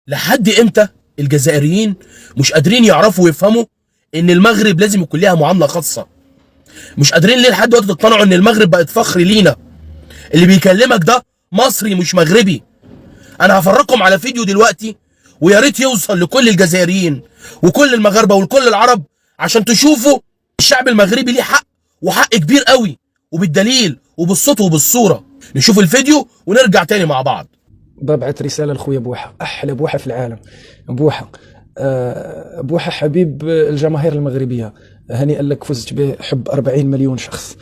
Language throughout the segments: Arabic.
لحد امتى الجزائريين مش قادرين يعرفوا ويفهموا ان المغرب لازم يكون ليها معامله خاصه؟ مش قادرين ليه لحد دلوقتي تقتنعوا ان المغرب بقت فخر لينا؟ اللي بيكلمك ده مصري مش مغربي. انا هفرجكم على فيديو دلوقتي ويا ريت يوصل لكل الجزائريين وكل المغاربه وكل العرب عشان تشوفوا الشعب المغربي ليه حق، وحق كبير قوي، وبالدليل وبالصوت وبالصوره. نشوف الفيديو ونرجع تاني مع بعض. ببعث رسالة لخويا بوحة، أحلى بوحة في العالم. بوحة بوحة حبيب الجماهير المغربية، هنيئا لك، فزت بحب 40 مليون شخص.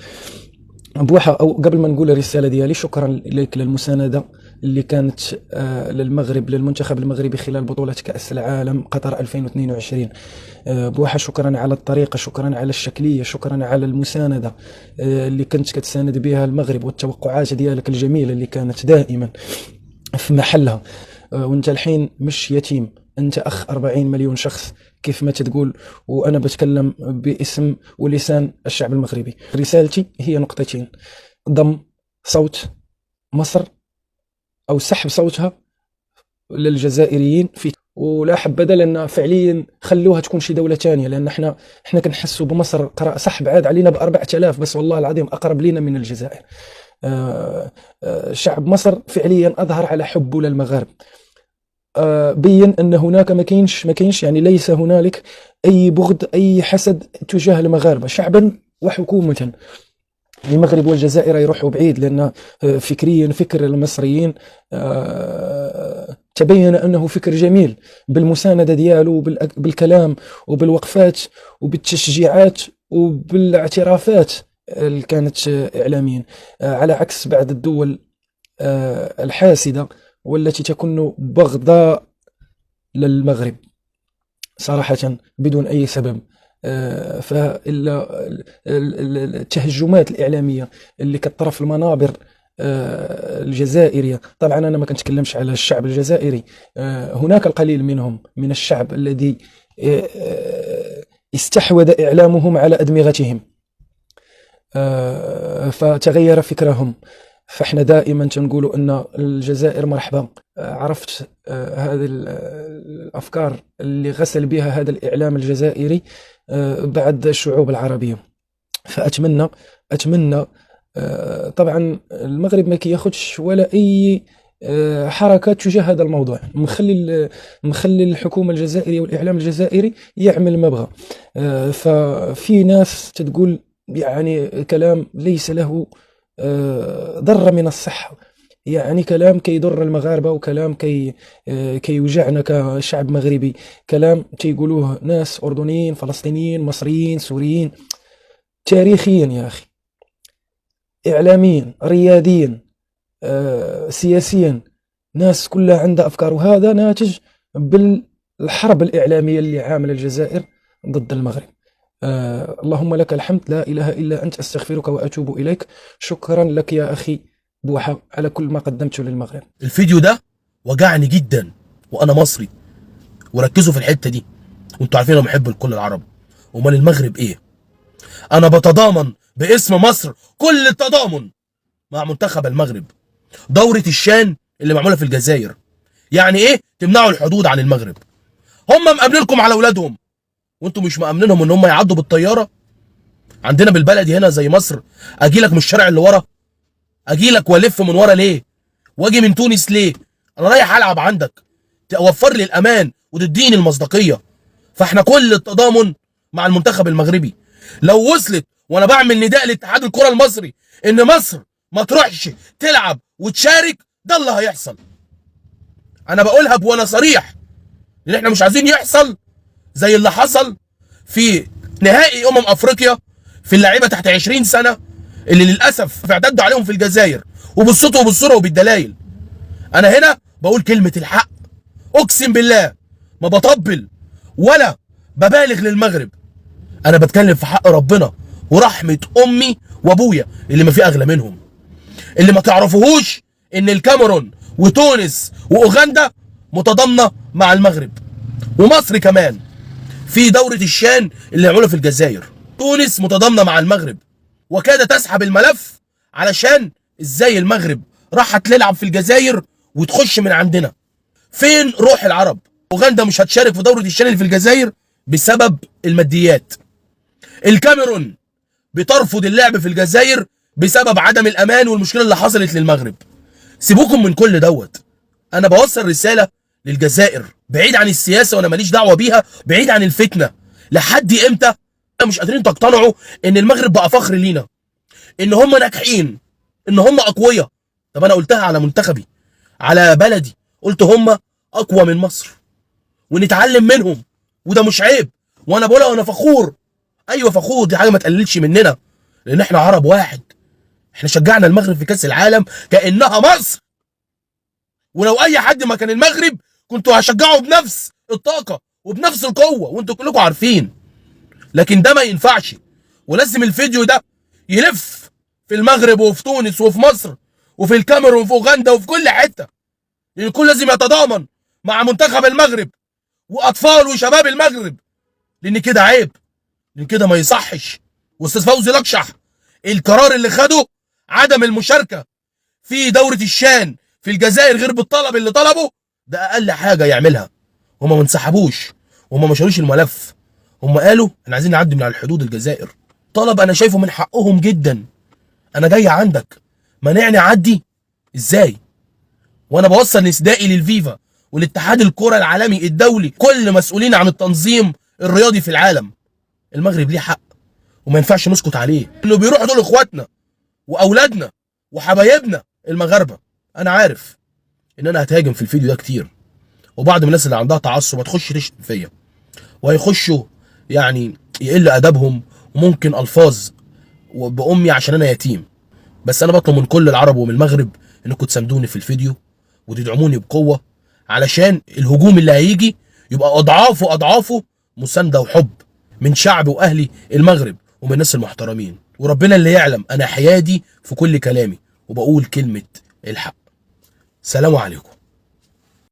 بوحة، أو قبل ما نقول الرسالة ديالي، شكرا لك للمساندة اللي كانت للمغرب، للمنتخب المغربي خلال بطولة كأس العالم قطر 2022. بوحة، شكرا على الطريقة، شكرا على الشكلية، شكرا على المساندة اللي كنت كتساند بها المغرب، والتوقعات ديالك الجميلة اللي كانت دائما في محلها. وانت الحين مش يتيم، انت اخ 40 مليون شخص كيف ما تقول، وانا بتكلم باسم ولسان الشعب المغربي. رسالتي هي نقطتين: ضم صوت مصر او سحب صوتها للجزائريين في، ولا حبذا لان فعليا خلوها تكون شي دوله ثانيه، لان احنا كنحسوا بمصر صح بعاد علينا ب 4000، بس والله العظيم اقرب لينا من الجزائر. شعب مصر فعليا اظهر على حبه للمغاربه، بين ان هناك ما كاينش يعني ليس هنالك اي بغض، اي حسد تجاه المغاربه شعبا وحكومه. المغرب والجزائر يروحوا بعيد، لان فكريا فكر المصريين تبين انه فكر جميل، بالمسانده ديالو، بالكلام وبالوقفات وبالتشجيعات وبالاعترافات اللي كانت اعلاميا، على عكس بعض الدول الحاسده والتي تكون بغضاء للمغرب صراحة بدون أي سبب. فالتهجمات الإعلامية اللي كطرف المنابر الجزائرية، طبعا أنا ما كنتكلمش على الشعب الجزائري، هناك القليل منهم من الشعب الذي استحوذ إعلامهم على أدمغتهم فتغير فكرهم. فاحنا دائما تنقولوا ان الجزائر مرحبا. عرفت هذه الافكار اللي غسل بها هذا الاعلام الجزائري بعد الشعوب العربيه. فاتمنى طبعا المغرب ما كياخذش ولا اي حركه تجاه هذا الموضوع، مخلي الحكومه الجزائريه والاعلام الجزائري يعمل ما بغى. ففي ناس تقول يعني كلام ليس له ضر من الصحة، يعني كلام كيضر المغاربة، وكلام كيوجعنا كشعب مغربي، كلام تيقولوه ناس أردنيين، فلسطينيين، مصريين، سوريين. تاريخيا يا أخي، إعلاميا، رياديا، سياسيا، ناس كلها عندها أفكار، وهذا ناتج بالحرب الإعلامية اللي عامل الجزائر ضد المغرب. اللهم لك الحمد، لا إله إلا أنت، أستغفرك وأتوب إليك. شكرا لك يا أخي بوحة على كل ما قدمته للمغرب. الفيديو ده وجعني جدا وانا مصري، وركزوا في الحته دي، وانتوا عارفين انا بحب كل العرب. امال المغرب ايه؟ انا بتضامن باسم مصر كل التضامن مع منتخب المغرب. دورة الشان اللي معموله في الجزائر يعني ايه؟ تمنعوا الحدود عن المغرب. هم مأمنينكم على اولادهم وانتوا مش مأمنينهم ان هم يعدوا بالطياره. عندنا بالبلد هنا زي مصر، اجي لك من الشارع اللي ورا، اجي لك والف من ورا ليه؟ واجي من تونس ليه؟ انا رايح العب عندك، توفر لي الامان وتديني المصداقيه. فاحنا كل التضامن مع المنتخب المغربي. لو وصلت وانا بعمل نداء لاتحاد الكره المصري ان مصر ما تروحش تلعب وتشارك، ده اللي هيحصل. انا بقولها وانا صريح، لان احنا مش عايزين يحصل زي اللي حصل في نهائي افريقيا في اللعيبه تحت 20 سنه اللي للاسف اعتدوا عليهم في الجزائر، وبالصوت وبالصوره وبالدلائل. انا هنا بقول كلمه الحق، اقسم بالله ما بطبل ولا ببالغ للمغرب. انا بتكلم في حق ربنا ورحمه امي وابويا اللي ما في اغلى منهم. اللي ما تعرفوهوش ان الكاميرون وتونس واوغندا متضامنه مع المغرب، ومصر كمان في دورة الشان اللي عملوها في الجزائر. تونس متضامنة مع المغرب وكادت تسحب الملف علشان ازاي المغرب راحت تلعب في الجزائر وتخش من عندنا. فين روح العرب؟ اوغندا مش هتشارك في دورة الشان اللي في الجزائر بسبب الماديات. الكاميرون بترفض اللعب في الجزائر بسبب عدم الامان والمشكله اللي حصلت للمغرب. سيبوكم من كل دوت. انا بوصل رساله للجزائر بعيد عن السياسه وانا ماليش دعوه بيها، بعيد عن الفتنه. لحد امتى مش قادرين تقتنعوا ان المغرب بقى فخر لينا، ان هم ناجحين، ان هم اقوياء؟ طب انا قلتها على منتخبي، على بلدي، قلت هم اقوى من مصر ونتعلم منهم، وده مش عيب. وانا بقولها وانا فخور. ايوه فخور، دي حاجه ما تقللش مننا، لان احنا عرب واحد. احنا شجعنا المغرب في كاس العالم كانها مصر، ولو اي حد مكان المغرب كنتوا هشجعه بنفس الطاقه وبنفس القوه، وانتوا كلكم عارفين. لكن ده ما ينفعش، ولازم الفيديو ده يلف في المغرب وفي تونس وفي مصر وفي الكاميرون وفي اوغندا وفي كل حته، لان الكل لازم يتضامن مع منتخب المغرب واطفال وشباب المغرب، لان كده عيب، لان كده ما يصحش. واستاذ فوزي لقشح القرار اللي خده عدم المشاركه في دوره الشان في الجزائر غير بالطلب اللي طلبه، ده اقل حاجه يعملها. هما ما انسحبوش، هما ما شالوش الملف، هما قالوا احنا عايزين نعدي من على الحدود الجزائر. طلب انا شايفه من حقهم جدا. انا جاي عندك مانعني اعدي ازاي؟ وانا بوصل ندائي للفيفا والاتحاد الكره العالمي الدولي، كل مسؤولين عن التنظيم الرياضي في العالم. المغرب ليه حق وما ينفعش نسكت عليه، انه بيروحوا دول اخواتنا واولادنا وحبايبنا المغاربه. انا عارف ان انا هتهاجم في الفيديو ده كتير، وبعض من الناس اللي عندها تعصب هتخش تشتم فيا، وهيخشوا يعني يقل ادبهم، وممكن الفاظ بامي عشان انا يتيم. بس انا بطلب من كل العرب ومن المغرب انكم تساندوني في الفيديو وتدعموني بقوه، علشان الهجوم اللي هيجي يبقى اضعافه اضعافه مسانده وحب من شعب واهلي المغرب ومن الناس المحترمين. وربنا اللي يعلم انا حيادي في كل كلامي وبقول كلمه الحق. سلام عليكم.